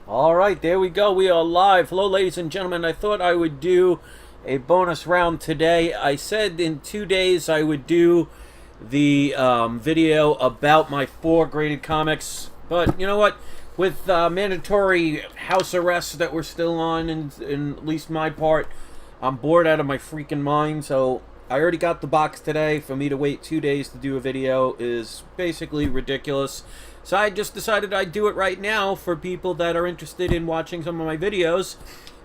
All right, there we go. We are live. Hello, ladies and gentlemen. I thought I would do a bonus round today. I said in 2 days I would do the video about my 4 graded comics. But you know what? With mandatory house arrests that we're still on, in at least my part, I'm bored out of my freaking mind. So I already got the box today. For me to wait 2 days to do a video is basically ridiculous. So I just decided I'd do it right now for people that are interested in watching some of my videos.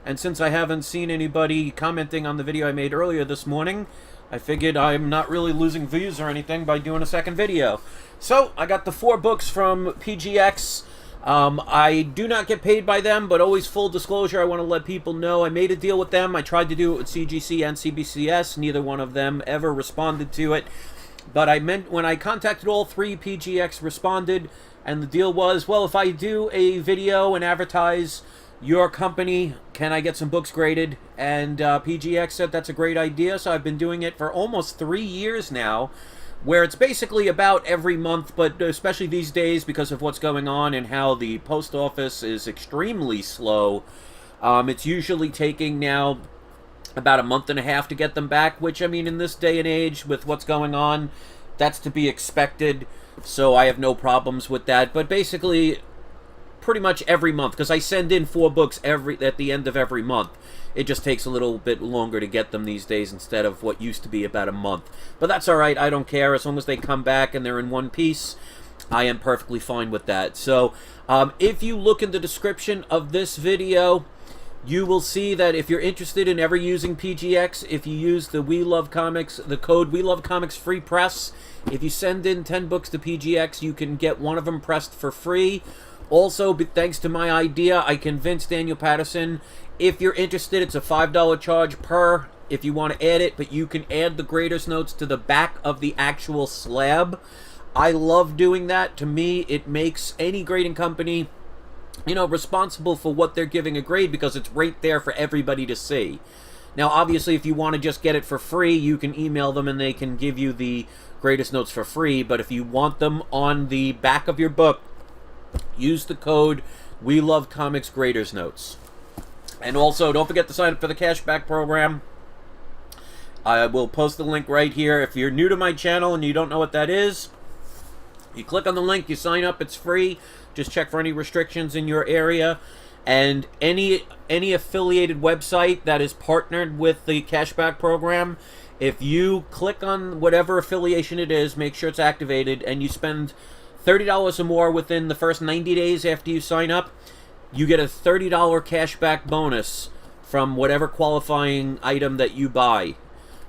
And since I haven't seen anybody commenting on the video I made earlier this morning, I figured I'm not really losing views or anything by doing a second video. So I got the 4 books from PGX. I do not get paid by them, but always full disclosure, I want to let people know I made a deal with them. I tried to do it with CGC and CBCS. Neither one of them ever responded to it. But I meant when I contacted all 3, PGX responded, and the deal was, well, if I do a video and advertise your company, can I get some books graded? And PGX said that's a great idea, so I've been doing it for almost 3 years now, where it's basically about every month, but especially these days because of what's going on and how the post office is extremely slow. It's usually taking now about a month and a half to get them back, which, I mean, in this day and age with what's going on, that's to be expected, so I have no problems with that. But basically, pretty much every month, because I send in 4 books at the end of every month. It just takes a little bit longer to get them these days instead of what used to be about a month. But that's all right. I don't care. As long as they come back and they're in one piece, I am perfectly fine with that. So if you look in the description of this video, you will see that if you're interested in ever using PGX, if you use the We Love Comics, the code We Love Comics Free Press, if you send in 10 books to PGX, you can get one of them pressed for free. Also, thanks to my idea, I convinced Daniel Patterson, if you're interested, it's a $5 charge per if you want to add it, but you can add the grader's notes to the back of the actual slab. I love doing that. To me, it makes any grading company, you know, responsible for what they're giving a grade because it's right there for everybody to see. Now, obviously, if you want to just get it for free, you can email them and they can give you the greatest notes for free. But if you want them on the back of your book, use the code We Love Comics Graders Notes. And also, don't forget to sign up for the cashback program. I will post the link right here. If you're new to my channel and you don't know what that is, you click on the link, you sign up, it's free. Just check for any restrictions in your area. And any affiliated website that is partnered with the cashback program, if you click on whatever affiliation it is, make sure it's activated, and you spend $30 or more within the first 90 days after you sign up, you get a $30 cashback bonus from whatever qualifying item that you buy.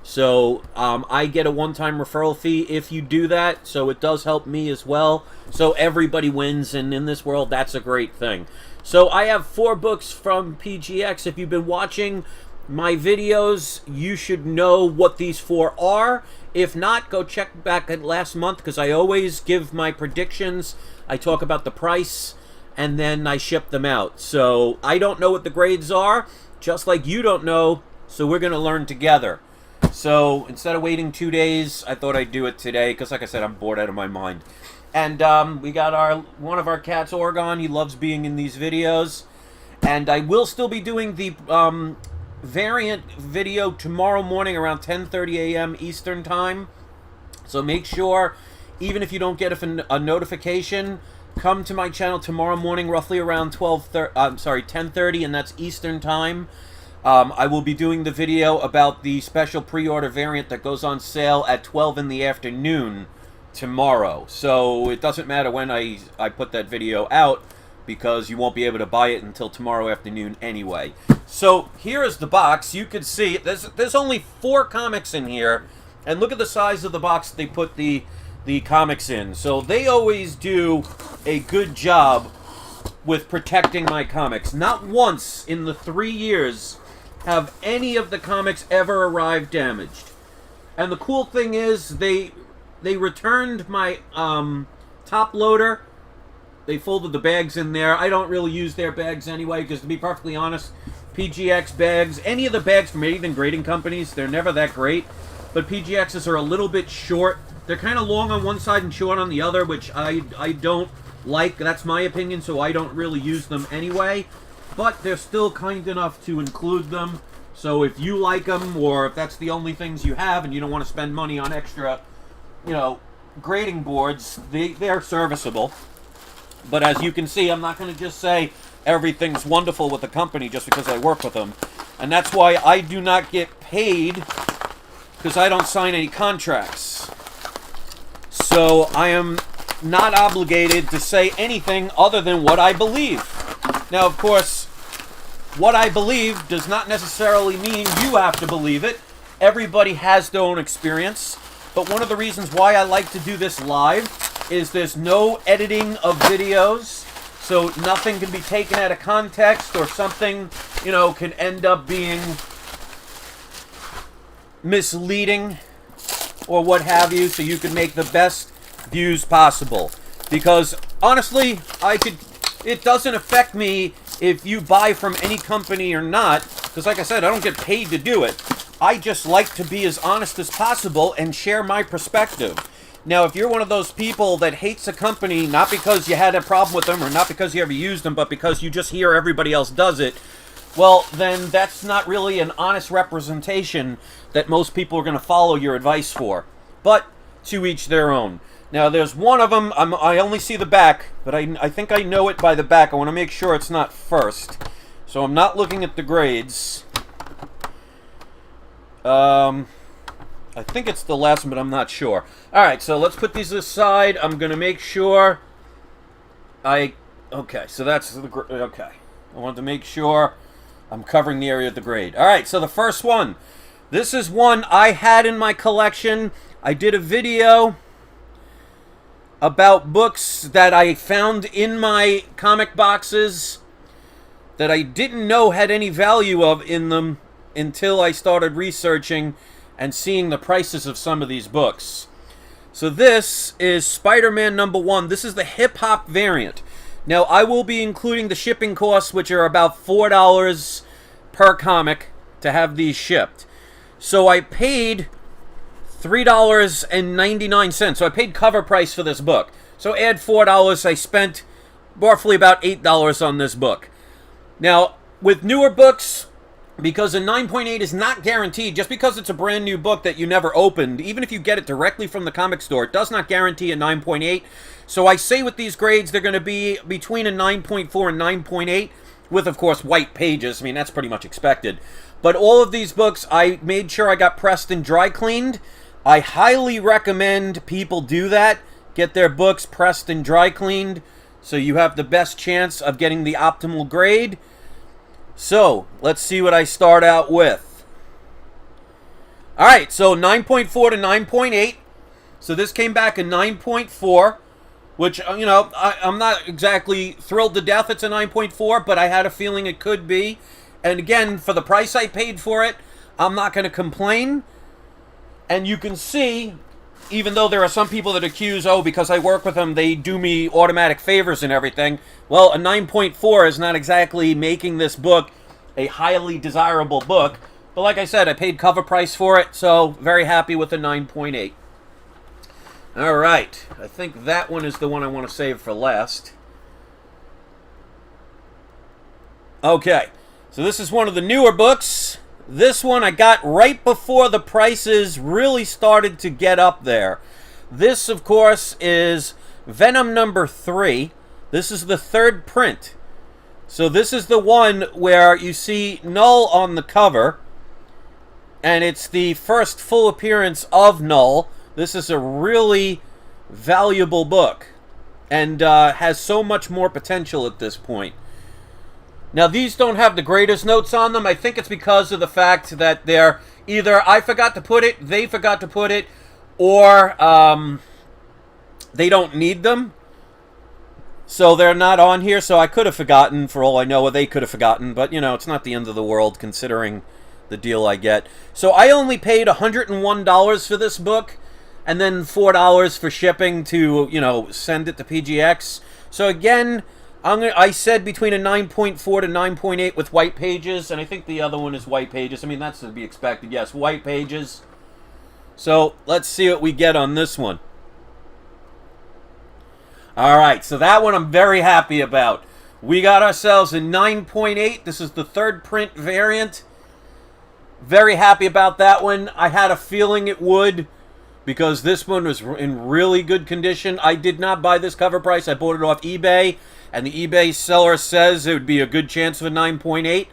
So I get a one-time referral fee if you do that, so it does help me as well. So everybody wins, and in this world, that's a great thing. So I have 4 books from PGX. If you've been watching my videos, you should know what these 4 are. If not, go check back at last month, because I always give my predictions. I talk about the price, and then I ship them out. So I don't know what the grades are, just like you don't know, so we're going to learn together. So instead of waiting 2 days, I thought I'd do it today, because like I said, I'm bored out of my mind. And we got one of our cats, Oregon. He loves being in these videos. And I will still be doing the variant video tomorrow morning around 10:30 a.m. Eastern Time. So make sure, even if you don't get a notification, come to my channel tomorrow morning roughly around 10:30, and that's Eastern Time. I will be doing the video about the special pre-order variant that goes on sale at 12 in the afternoon tomorrow. So it doesn't matter when I put that video out, because you won't be able to buy it until tomorrow afternoon anyway. So here is the box. You can see there's only 4 comics in here, and look at the size of the box they put the comics in. So they always do a good job with protecting my comics. Not once in the 3 years have any of the comics ever arrived damaged. And the cool thing is they returned my top loader. They folded the bags in there. I don't really use their bags anyway, because to be perfectly honest, PGX bags, any of the bags from anything grading companies, they're never that great. But PGX's are a little bit short. They're kind of long on one side and short on the other, which I don't like. That's my opinion, so I don't really use them anyway. But they're still kind enough to include them. So if you like them, or if that's the only things you have and you don't want to spend money on extra, you know, grading boards, they're serviceable. But as you can see, I'm not going to just say everything's wonderful with the company just because I work with them. And that's why I do not get paid, because I don't sign any contracts. So I am not obligated to say anything other than what I believe. Now, of course, what I believe does not necessarily mean you have to believe it. Everybody has their own experience. But one of the reasons why I like to do this live is there's no editing of videos. So nothing can be taken out of context, or something, you know, can end up being misleading or what have you, so you can make the best views possible. Because honestly, it doesn't affect me if you buy from any company or not, because like I said, I don't get paid to do it. I just like to be as honest as possible and share my perspective. Now, if you're one of those people that hates a company, not because you had a problem with them or not because you ever used them, but because you just hear everybody else does it, well, then that's not really an honest representation that most people are going to follow your advice for. But to each their own. Now, there's one of them, I only see the back, but I think I know it by the back. I want to make sure it's not first. So I'm not looking at the grades. I think it's the last one, but I'm not sure. Alright, so let's put these aside. I'm going to make sure okay, so that's the... Okay. I wanted to make sure I'm covering the area of the grade. Alright, so the first one. This is one I had in my collection. I did a video about books that I found in my comic boxes that I didn't know had any value in them until I started researching and seeing the prices of some of these books. So this is SpiderMan #1. This is the hip-hop variant. Now, I will be including the shipping costs, which are about $4 per comic to have these shipped. So I paid $3.99. So I paid cover price for this book. So add $4, I spent roughly about $8 on this book. Now, with newer books, because a 9.8 is not guaranteed, just because it's a brand new book that you never opened, even if you get it directly from the comic store, it does not guarantee a 9.8. So I say with these grades, they're going to be between a 9.4 and 9.8, with, of course, white pages. I mean, that's pretty much expected. But all of these books, I made sure I got pressed and dry cleaned. I highly recommend people do that. Get their books pressed and dry cleaned, so you have the best chance of getting the optimal grade. So, let's see what I start out with. Alright, so 9.4 to 9.8. So this came back a 9.4, which, you know, I'm not exactly thrilled to death it's a 9.4, but I had a feeling it could be. And again, for the price I paid for it, I'm not going to complain. And you can see, even though there are some people that accuse, oh, because I work with them, they do me automatic favors and everything. Well, a 9.4 is not exactly making this book a highly desirable book. But like I said, I paid cover price for it, so very happy with the 9.8. All right, I think that one is the one I want to save for last. Okay, so this is one of the newer books. This one I got right before the prices really started to get up there. This, of course, is Venom #3. This is the third print. So this is the one where you see Null on the cover. And it's the first full appearance of Null. This is a really valuable book. And has so much more potential at this point. Now, these don't have the greatest notes on them. I think it's because of the fact that they're either I forgot to put it, they forgot to put it, or they don't need them. So they're not on here, so I could have forgotten, for all I know, or they could have forgotten. But, you know, it's not the end of the world, considering the deal I get. So I only paid $101 for this book, and then $4 for shipping to, you know, send it to PGX. So again, I said between a 9.4 to 9.8 with white pages, and I think the other one is white pages. I mean, that's to be expected. Yes, white pages. So let's see what we get on this one. All right, so that one I'm very happy about. We got ourselves a 9.8. This is the third print variant. Very happy about that one. I had a feeling it would, because this one was in really good condition. I did not buy this cover price. I bought it off eBay, and the eBay seller says it would be a good chance of a 9.8.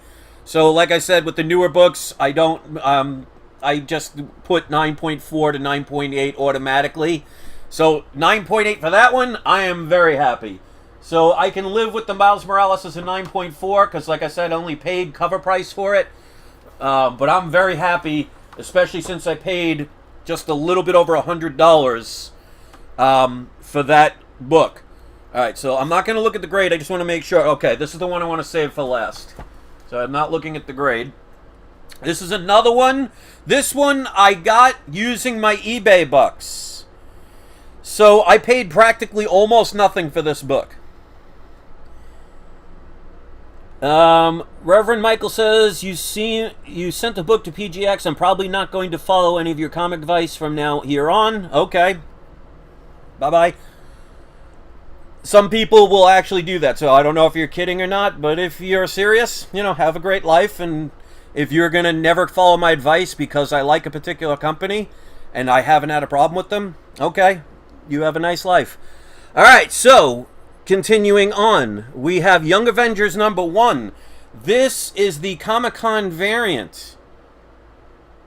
So, like I said, with the newer books, I don't. I just put 9.4 to 9.8 automatically. So 9.8 for that one. I am very happy. So I can live with the Miles Morales as a 9.4 because, like I said, I only paid cover price for it. But I'm very happy, especially since I paid just a little bit over $100 for that book. All right, so I'm not going to look at the grade. I just want to make sure. Okay, this is the one I want to save for last. So I'm not looking at the grade. This is another one. This one I got using my eBay bucks. So I paid practically almost nothing for this book. Reverend Michael says, you sent the book to PGX. I'm probably not going to follow any of your comic advice from now here on. Okay. Bye-bye. Some people will actually do that, so I don't know if you're kidding or not, but if you're serious, you know, have a great life, and if you're going to never follow my advice because I like a particular company and I haven't had a problem with them, okay, you have a nice life. All right, so continuing on, we have Young Avengers #1. This is the Comic-Con variant.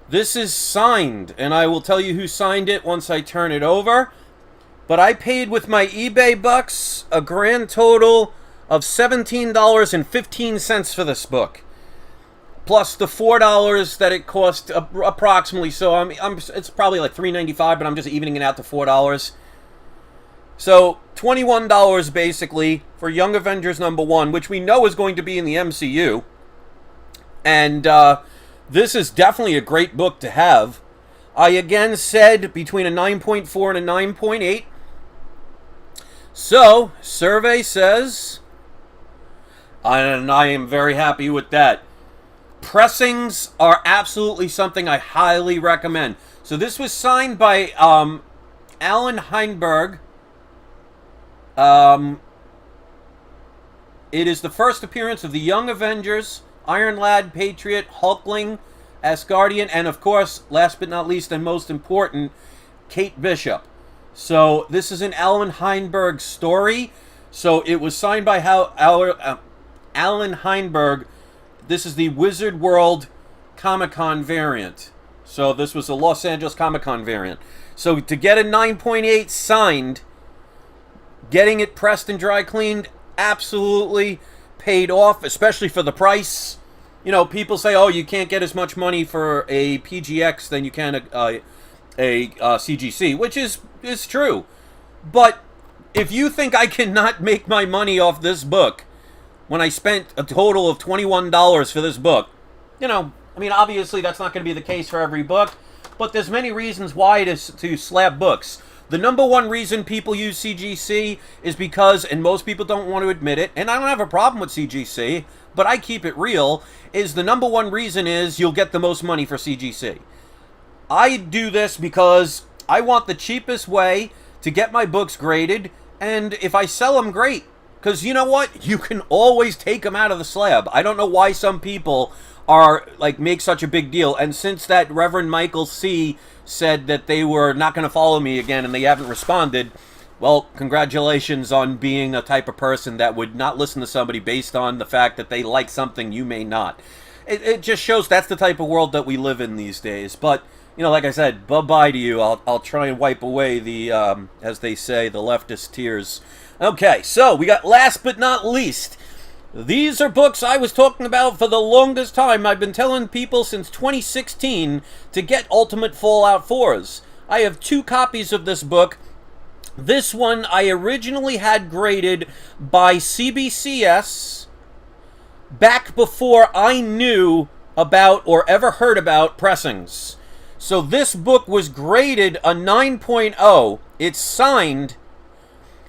This is signed, and I will tell you who signed it once I turn it over. But I paid with my eBay bucks a grand total of $17.15 for this book, plus the $4 that it cost approximately. So it's probably like $3.95, but I'm just evening it out to $4. So $21 basically for Young Avengers #1, which we know is going to be in the MCU. And this is definitely a great book to have. I again said between a 9.4 and a 9.8. So, survey says, and I am very happy with that. Pressings are absolutely something I highly recommend. So this was signed by Alan Heinberg. It is the first appearance of the Young Avengers, Iron Lad, Patriot, Hulkling, Asgardian, and of course, last but not least and most important, Kate Bishop. So this is an Alan Heinberg story. So it was signed by Alan Heinberg. This is the Wizard World Comic-Con variant. So this was a Los Angeles Comic-Con variant. So to get a 9.8 signed, getting it pressed and dry cleaned, absolutely paid off, especially for the price. You know, people say, oh, you can't get as much money for a PGX than you can a CGC, which is true. But if you think I cannot make my money off this book when I spent a total of $21 for this book, you know, I mean, obviously that's not going to be the case for every book, but there's many reasons why to slap books. The #1 reason people use CGC is because, and most people don't want to admit it, and I don't have a problem with CGC, but I keep it real, is the #1 reason is you'll get the most money for CGC. I do this because I want the cheapest way to get my books graded, and if I sell them, great. Because you know what? You can always take them out of the slab. I don't know why some people are like make such a big deal. And since that Reverend Michael C. said that they were not going to follow me again and they haven't responded, well, congratulations on being a type of person that would not listen to somebody based on the fact that they like something you may not. It just shows that's the type of world that we live in these days. But you know, like I said, bye-bye to you. I'll try and wipe away the, as they say, the leftist tears. Okay, so we got last but not least. These are books I was talking about for the longest time. I've been telling people since 2016 to get Ultimate Fallout 4s. I have 2 copies of this book. This one I originally had graded by CBCS back before I knew about or ever heard about pressings. So this book was graded a 9.0. It's signed,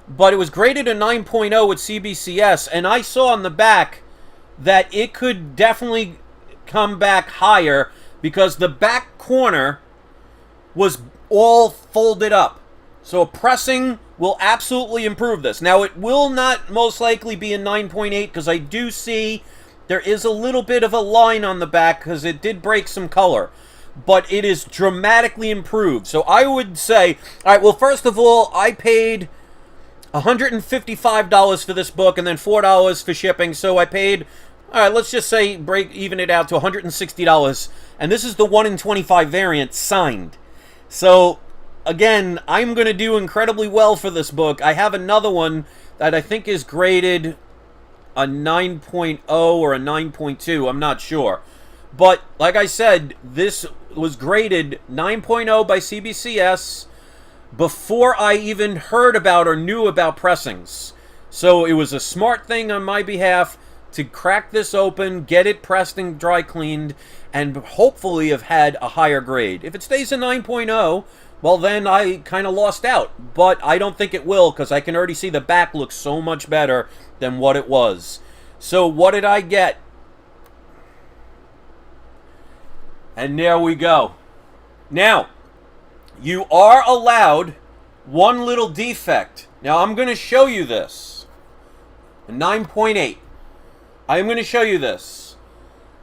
but it was graded a 9.0 with CBCS, and I saw on the back that it could definitely come back higher because the back corner was all folded up. So a pressing will absolutely improve this. Now, it will not most likely be a 9.8 because I do see there is a little bit of a line on the back because it did break some color. But it is dramatically improved. So I would say, all right, well, first of all, I paid $155 for this book and then $4 for shipping. So I paid, all right, let's just say even it out to $160. And this is the 1 in 25 variant signed. So again, I'm going to do incredibly well for this book. I have another one that I think is graded a 9.0 or a 9.2. I'm not sure. But like I said, this was graded 9.0 by CBCS before I even heard about or knew about pressings. So it was a smart thing on my behalf to crack this open, get it pressed and dry cleaned, and hopefully have had a higher grade. If it stays a 9.0, well then I kind of lost out. But I don't think it will because I can already see the back looks so much better than what it was. So what did I get? And there we go. Now, you are allowed one little defect. Now, I'm going to show you this. A 9.8. I'm going to show you this.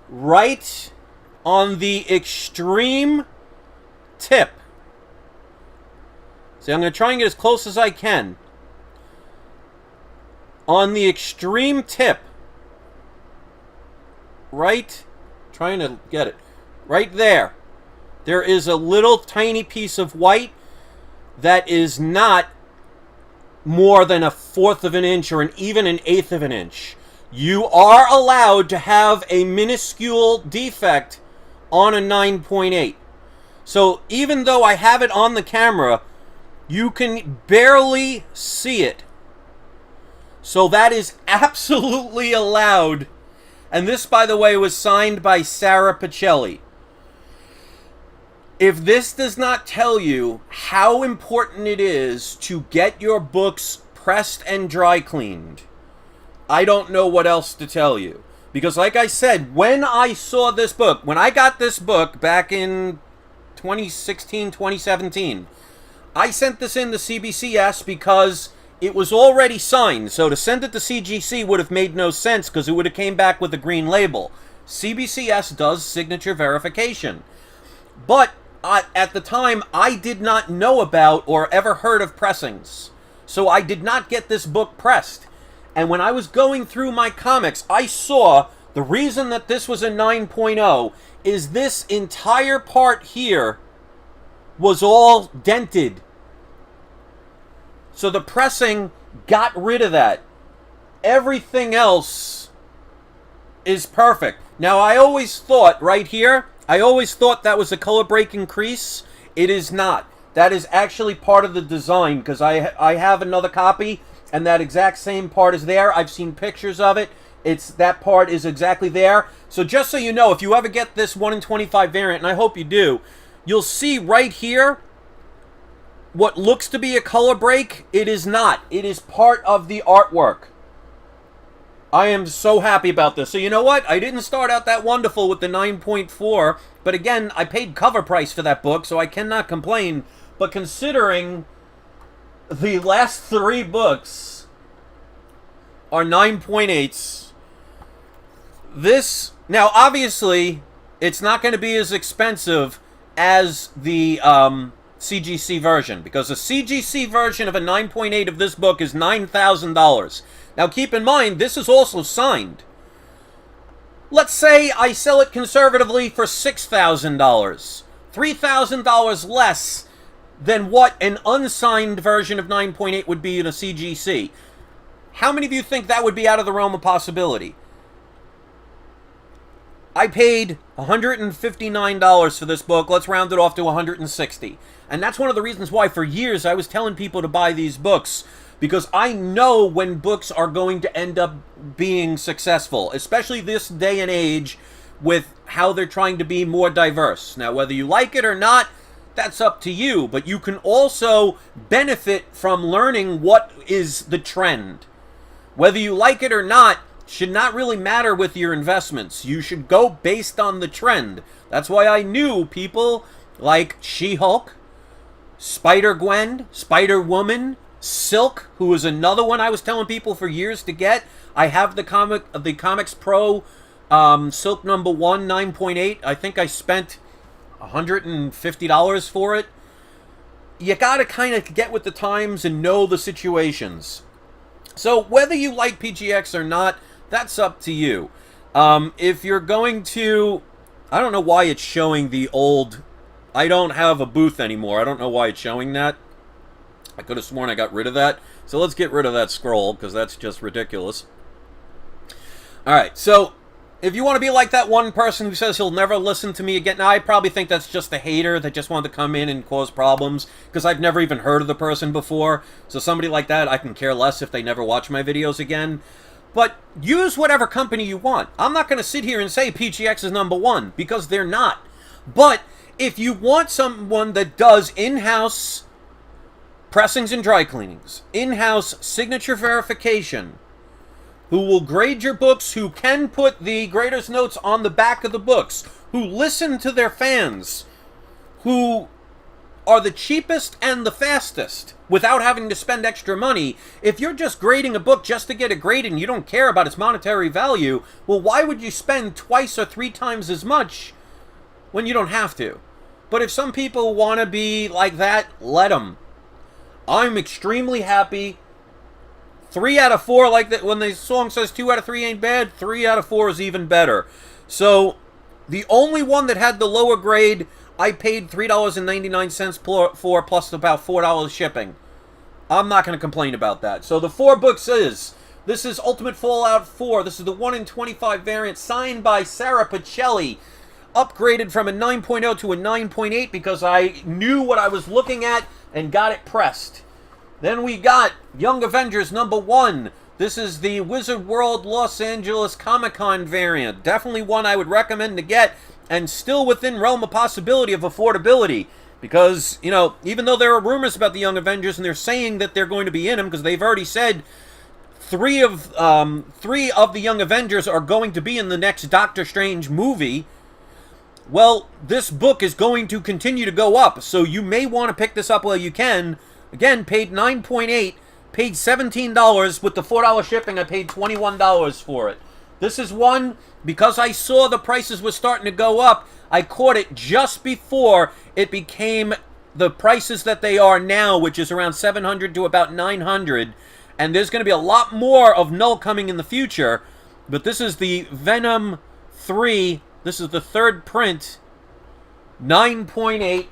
Right on the extreme tip. See, I'm going to try and get as close as I can. On the extreme tip. Right? Trying to get it. Right there. There is a little tiny piece of white that is not more than 1/4 of an inch or even an 1/8 of an inch. You are allowed to have a minuscule defect on a 9.8. So even though I have it on the camera, you can barely see it. So that is absolutely allowed. And this, by the way, was signed by Sarah Pacelli. If this does not tell you how important it is to get your books pressed and dry cleaned, I don't know what else to tell you. Because like I said, when I saw this book, when I got this book back in 2016, 2017, I sent this in to CBCS because it was already signed. So to send it to CGC would have made no sense because it would have came back with a green label. CBCS does signature verification. But at the time, I did not know about or ever heard of pressings. So I did not get this book pressed. And when I was going through my comics, I saw the reason that this was a 9.0 is this entire part here was all dented. So the pressing got rid of that. Everything else is perfect. Now, I always thought right here, I always thought that was a color breaking crease. It is not. That is actually part of the design because I have another copy and that exact same part is there. I've seen pictures of it. That part is exactly there. So just so you know, if you ever get this 1 in 25 variant, and I hope you do, you'll see right here what looks to be a color break. It is not. It is part of the artwork. I am so happy about this. So you know what? I didn't start out that wonderful with the 9.4, but again, I paid cover price for that book, so I cannot complain. But considering the last 3 books are 9.8s, this, now obviously, it's not going to be as expensive as the CGC version, because the CGC version of a 9.8 of this book is $9,000. Now keep in mind, this is also signed. Let's say I sell it conservatively for $6,000. $3,000 less than what an unsigned version of 9.8 would be in a CGC. How many of you think that would be out of the realm of possibility? I paid $159 for this book. Let's round it off to $160. And that's one of the reasons why for years I was telling people to buy these books. Because I know when books are going to end up being successful. Especially this day and age with how they're trying to be more diverse. Now, whether you like it or not, that's up to you. But you can also benefit from learning what is the trend. Whether you like it or not should not really matter with your investments. You should go based on the trend. That's why I knew people like She-Hulk, Spider-Gwen, Spider-Woman, Silk, who is another one I was telling people for years to get. I have the Comics Pro Silk number 1, 9.8. I think I spent $150 for it. You gotta kind of get with the times and know the situations. So whether you like PGX or not, that's up to you. If you're going to... I don't know why it's showing the old... I don't have a booth anymore. I don't know why it's showing that. I could have sworn I got rid of that. So let's get rid of that scroll, because that's just ridiculous. Alright, so if you want to be like that one person who says he'll never listen to me again, now I probably think that's just a hater that just wanted to come in and cause problems, because I've never even heard of the person before. So somebody like that, I can care less if they never watch my videos again. But use whatever company you want. I'm not going to sit here and say PGX is number 1, because they're not. But if you want someone that does in-house pressings and dry cleanings, in-house signature verification, who will grade your books, who can put the grader's notes on the back of the books, who listen to their fans, who are the cheapest and the fastest without having to spend extra money. If you're just grading a book just to get it graded and you don't care about its monetary value, well, why would you spend twice or 3 times as much when you don't have to? But if some people want to be like that, let them. I'm extremely happy. 3 out of 4, like that when the song says 2 out of 3 ain't bad, 3 out of 4 is even better. So the only one that had the lower grade, I paid $3.99 for, plus about $4 shipping. I'm not going to complain about that. So the 4 books this is Ultimate Fallout 4. This is the 1 in 25 variant, signed by Sarah Pacelli. Upgraded from a 9.0 to a 9.8 because I knew what I was looking at and got it pressed. Then we got Young Avengers number 1. This is the Wizard World Los Angeles Comic-Con variant. Definitely one I would recommend to get, and still within realm of possibility of affordability. Because, you know, even though there are rumors about the Young Avengers and they're saying that they're going to be in them, because they've already said 3 of the Young Avengers are going to be in the next Doctor Strange movie. Well, this book is going to continue to go up, so you may want to pick this up while you can. Again, paid $9.8, paid $17. With the $4 shipping, I paid $21 for it. This is one, because I saw the prices were starting to go up, I caught it just before it became the prices that they are now, which is around $700 to about $900. And there's going to be a lot more of Null coming in the future. But this is the Venom 3. This is the 3rd print, 9.8.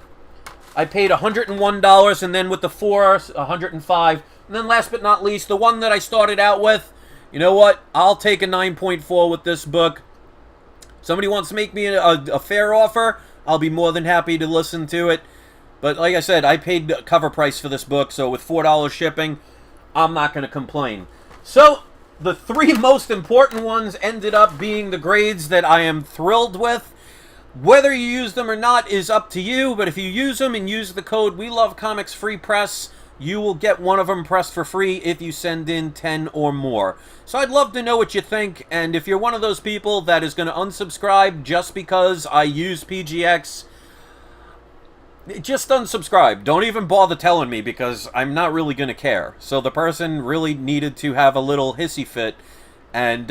I paid $101, and then with the 4, $105. And then last but not least, the one that I started out with, you know what? I'll take a 9.4 with this book. Somebody wants to make me a fair offer, I'll be more than happy to listen to it. But like I said, I paid the cover price for this book, so with $4 shipping, I'm not going to complain. So the 3 most important ones ended up being the grades that I am thrilled with. Whether you use them or not is up to you, but if you use them and use the code WeLoveComicsFreePress, you will get one of them pressed for free if you send in 10 or more. So I'd love to know what you think, and if you're one of those people that is going to unsubscribe just because I use PGX, just unsubscribe. Don't even bother telling me, because I'm not really going to care. So the person really needed to have a little hissy fit, and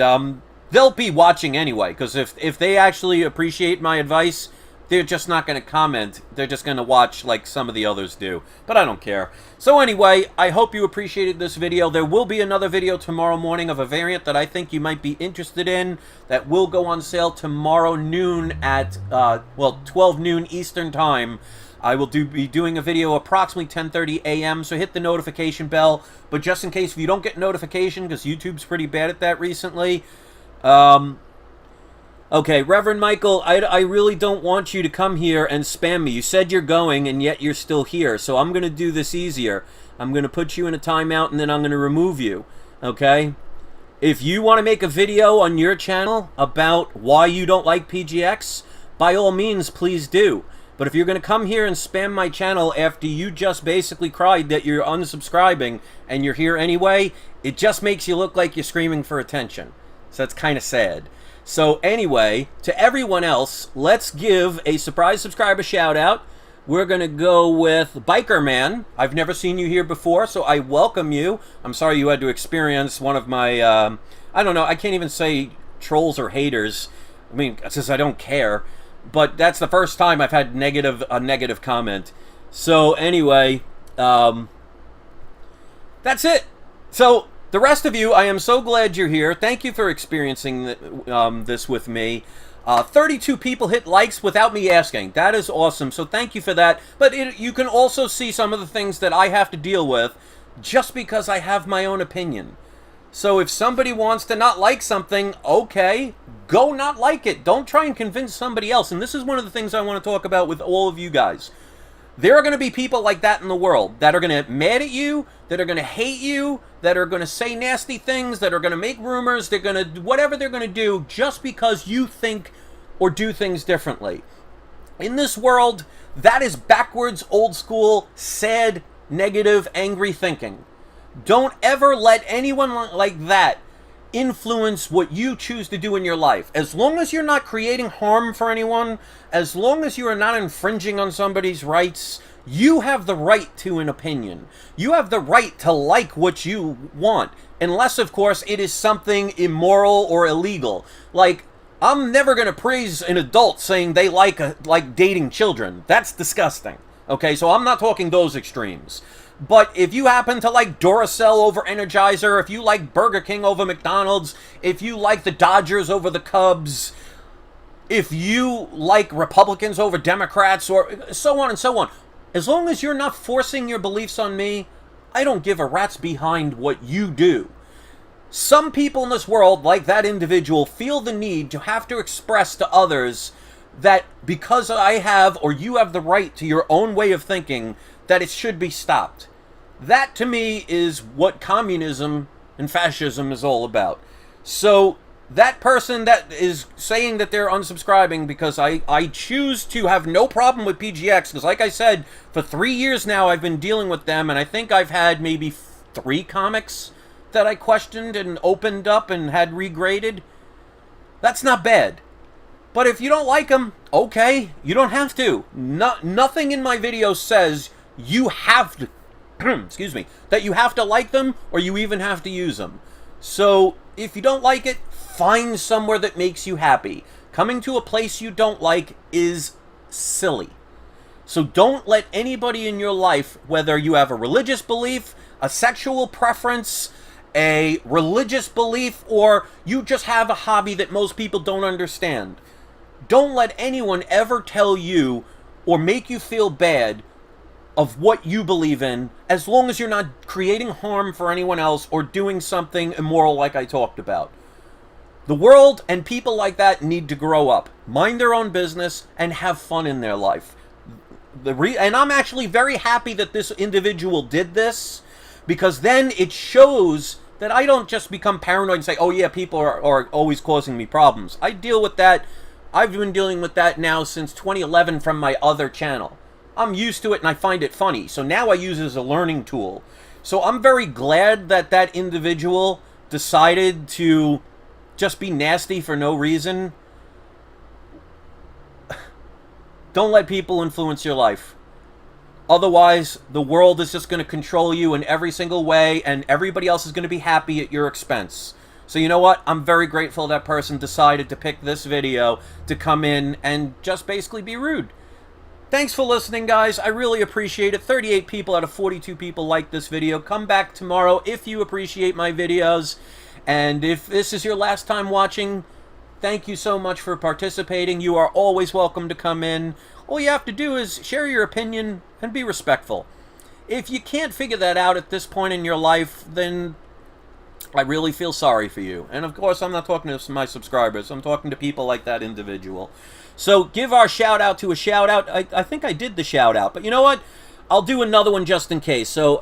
they'll be watching anyway, because if they actually appreciate my advice, they're just not going to comment. They're just going to watch like some of the others do. But I don't care. So anyway, I hope you appreciated this video. There will be another video tomorrow morning of a variant that I think you might be interested in that will go on sale tomorrow noon at, 12 noon Eastern Time. I will be doing a video approximately 10:30 a.m., so hit the notification bell. But just in case if you don't get notification, because YouTube's pretty bad at that recently, okay, Reverend Michael, I really don't want you to come here and spam me. You said you're going, and yet you're still here. So I'm going to do this easier. I'm going to put you in a timeout, and then I'm going to remove you. Okay? If you want to make a video on your channel about why you don't like PGX, by all means, please do. But if you're going to come here and spam my channel after you just basically cried that you're unsubscribing and you're here anyway, it just makes you look like you're screaming for attention. So that's kind of sad. So anyway, to everyone else, let's give a surprise subscriber shout out. we're going to go with Biker Man. I've never seen you here before, so I welcome you. I'm sorry you had to experience one of my, I don't know, I can't even say trolls or haters. I mean, since I don't care. But that's the first time I've had a negative comment. So anyway, that's it. So the rest of you, I am so glad you're here. Thank you for experiencing this with me. 32 people hit likes without me asking. That is awesome. So thank you for that. But you can also see some of the things that I have to deal with just because I have my own opinion. So if somebody wants to not like something, okay, go not like it. Don't try and convince somebody else. And this is one of the things I want to talk about with all of you guys. There are going to be people like that in the world that are going to get mad at you, that are going to hate you, that are going to say nasty things, that are going to make rumors, they're going to, whatever they're going to do just because you think or do things differently. In this world, that is backwards, old school, sad, negative, angry thinking. Don't ever let anyone like that influence what you choose to do in your life. As long as you're not creating harm for anyone, as long as you are not infringing on somebody's rights, you have the right to an opinion. You have the right to like what you want. Unless, of course, it is something immoral or illegal. Like, I'm never going to praise an adult saying they like dating children. That's disgusting. Okay, so I'm not talking those extremes. But if you happen to like Duracell over Energizer, if you like Burger King over McDonald's, if you like the Dodgers over the Cubs, if you like Republicans over Democrats, or so on and so on, as long as you're not forcing your beliefs on me, I don't give a rat's behind what you do. Some people in this world, like that individual, feel the need to have to express to others that because I have or you have the right to your own way of thinking, that it should be stopped. That, to me, is what communism and fascism is all about. So, that person that is saying that they're unsubscribing because I choose to have no problem with PGX, because like I said, for 3 years now I've been dealing with them, and I think I've had maybe 3 comics that I questioned and opened up and had regraded. That's not bad. But if you don't like them, okay, you don't have to. Nothing in my video says you have to, excuse me, that you have to like them or you even have to use them. So if you don't like it, find somewhere that makes you happy. Coming to a place you don't like is silly. So don't let anybody in your life, whether you have a religious belief, a sexual preference, a religious belief, or you just have a hobby that most people don't understand, don't let anyone ever tell you or make you feel bad of what you believe in, as long as you're not creating harm for anyone else or doing something immoral like I talked about. The world and people like that need to grow up, mind their own business, and have fun in their life. And I'm actually very happy that this individual did this, because then it shows that I don't just become paranoid and say, oh yeah, people are always causing me problems. I deal with that. I've been dealing with that now since 2011 from my other channel. I'm used to it and I find it funny. So now I use it as a learning tool. So I'm very glad that that individual decided to just be nasty for no reason. Don't let people influence your life. Otherwise, the world is just going to control you in every single way, and everybody else is going to be happy at your expense. So you know what? I'm very grateful that person decided to pick this video to come in and just basically be rude. Thanks for listening, guys. I really appreciate it. 38 people out of 42 people liked this video. Come back tomorrow if you appreciate my videos. And if this is your last time watching, thank you so much for participating. You are always welcome to come in. All you have to do is share your opinion and be respectful. If you can't figure that out at this point in your life, then I really feel sorry for you. And of course, I'm not talking to my subscribers. I'm talking to people like that individual. So give our shout out to a shout out. I think I did the shout out, but you know what? I'll do another one just in case. So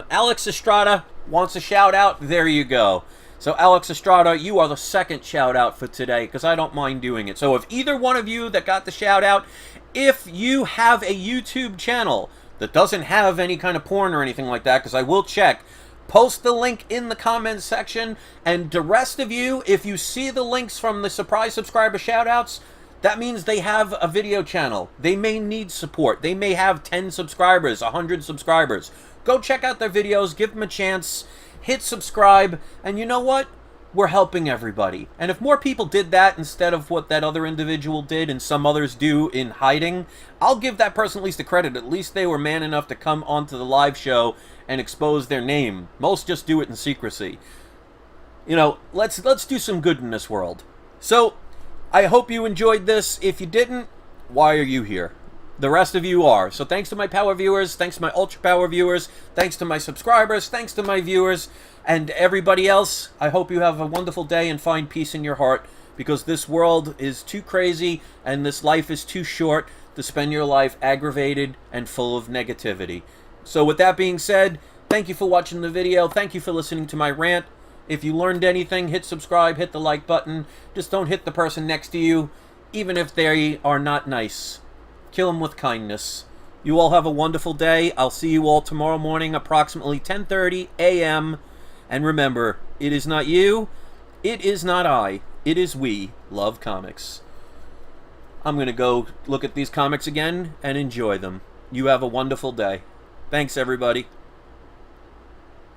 Alex Estrada wants a shout out. There you go. So Alex Estrada, you are the second shout out for today, because I don't mind doing it. So if either one of you that got the shout out, if you have a YouTube channel that doesn't have any kind of porn or anything like that, because I will check, post the link in the comments section. And the rest of you, if you see the links from the surprise subscriber shout outs, That means they have a video channel. They may need support. They may have 10 subscribers, 100 subscribers. Go check out their videos, give them a chance, hit subscribe, and you know what? We're helping everybody. And if more people did that instead of what that other individual did and some others do in hiding, I'll give that person at least the credit. At least they were man enough to come onto the live show and expose their name. Most just do it in secrecy. You know, let's do some good in this world. So, I hope you enjoyed this. If you didn't, why are you here? The rest of you are. So thanks to my power viewers, thanks to my ultra power viewers, thanks to my subscribers, thanks to my viewers, and everybody else, I hope you have a wonderful day and find peace in your heart, because this world is too crazy and this life is too short to spend your life aggravated and full of negativity. So with that being said, thank you for watching the video. Thank you for listening to my rant. If you learned anything, hit subscribe, hit the like button. Just don't hit the person next to you, even if they are not nice. Kill them with kindness. You all have a wonderful day. I'll see you all tomorrow morning, approximately 10:30 a.m. And remember, it is not you, it is not I, it is we love comics. I'm going to go look at these comics again and enjoy them. You have a wonderful day. Thanks, everybody.